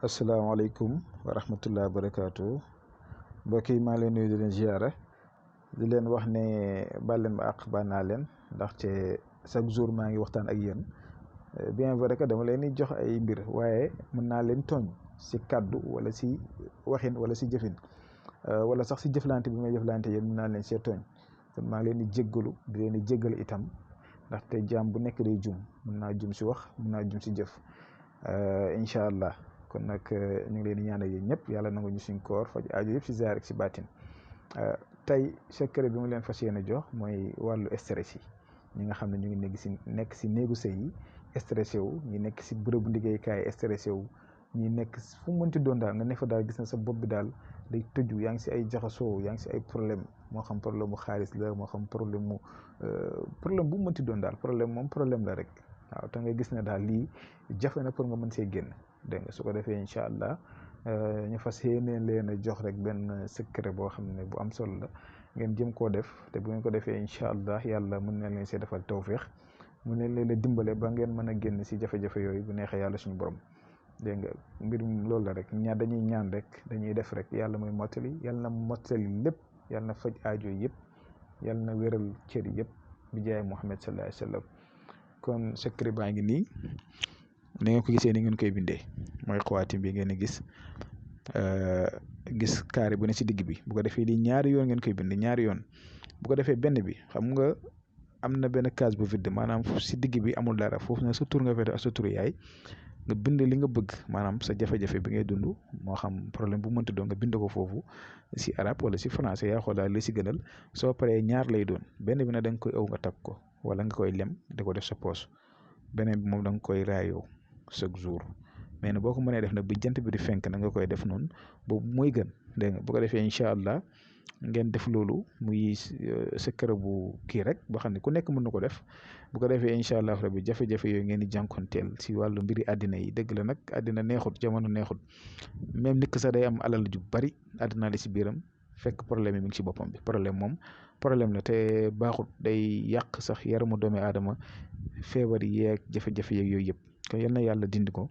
asalaamaaleykum wa rahmatulah barakaatu mbokk yi maa ngi leen nuyu di leen ziara di leen wax ne baal leen ma àq baal naa leen ndaxte chaque jour maa ngi waxtaan ak yéen bien vrai que dama leen di jox ay mbir waaye mën naa leen tooñ si kàddu wala si waxin wala si jëfin wala sax si jëflante bi may jëflante yéen mën naa leen see tooñ kon maa ngi leen di jéggalu di leen di jéggal itam ndaxte jaam bu nekk day jum mën naa jum si wax mën naa jum si jëf incha allah. kon nag ñu ngi leen di ñaanal yéen ñëpp yàlla nangu ñu suñ koor faj aajo yëpp si zaar ak si baatin tey secret bi mu leen fas yéene jox mooy wàllu stress yi ñi nga xam ne ñu ngi nekk si néegu sëy yi stressé wu ñi nekk si bërëbu liggéeykaay stressé wu ñi nekk fu mu mënti doon daal nga ne fa daal gis na sa bopp bi daal day tëju yaa ngi si ay jaxasoo yaa ngi si ay problème moo xam problème mu xaalis la moo xam problème bu mu mënti doon daal problème moom problème la rek waaw te nga gis ne daal lii jafe na pour nga mën see génn dégg nga su ko defee incha allah ñu fas yéene leen a jox rek benn secret boo xam ne bu am solo la ngeen jëm koo def te bu ngeen ko defee incha allah yàlla mën na leen see defal tawféex mën na leen a dimbale ba ngeen mën a génn si jafe-jafe yooyu bu neexee yàlla suñu borom dégg nga mbir mi loolu la rek dañuy ñaan rek dañuy def rek yàlla mooy mottali yàlla na mottali lépp yàlla na faj aajo yëpp yàlla na wéral cër yëpp bi jaay Muhammad sallallahu alayhi wa sallam kon secret baa ngi nii. ni ngeen ko gisee ni ngeen koy bindee mooy xawaatim bi ngeen gis carré bu ne si digg bi bu ko defee lii ñaari yoon ngeen koy bind ñaari yoon bu ko defee benn bi xam nga am na benn case bu vide maanaam si digg bi amul dara foofu na sa tur nga fay def ak sa turu yaay nga bind li nga bëgg maanaam sa jafe-jafe bi ngay dund moo xam problème bu mënti doon nga bind ko foofu si arabe wala si français yaa xool daal li si gënal soo paree ñaar lay doon benn bi nag da nga koy ëw nga takk ko wala nga koy lem da ko def sa poos beneen bi moom da nga koy raayoo chaque jour mais nag boo ko mënee def nag bi jant bi di fenk na nga koy def noonu boobu mooy gën dégg nga bu ko defee incha allah ngeen def loolu muy secret bu kii rek boo xam ne ku nekk mën na ko def bu ko defee incha allah rabbi jafe-jafe yooyu ngeen di jànkonteel si wàllu mbiri àddina yi dëgg la nag àddina neexut jamono neexut même nit ki sax day am alal ju bari àddina li si biiram fekk problème yi mi ngi si boppam bi problème moom problème la te baaxut day yàq sax yaramu doomi aadama feebar yeeg jafe-jafe yeeg yooyu yëpp kon yal na yàlla dindi ko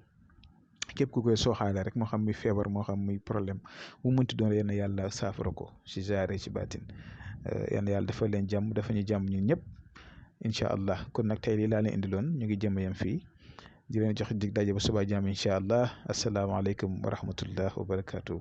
képp ku koy sooxaale rek moo xam muy feebar moo xam muy problème bu mënti doon yal na yàlla saafara ko si jaaree ci baatin yal na yàlla dafa leen jàmm dafa ñu jàmm ñun ñëpp incha allah kon nag tey lii laa leen indiloon ñu ngi jëm yam fii di leen jox dig daje ba suba jàmm incha allah asalaamaaleykum wa rahmatullah wa barakaatu.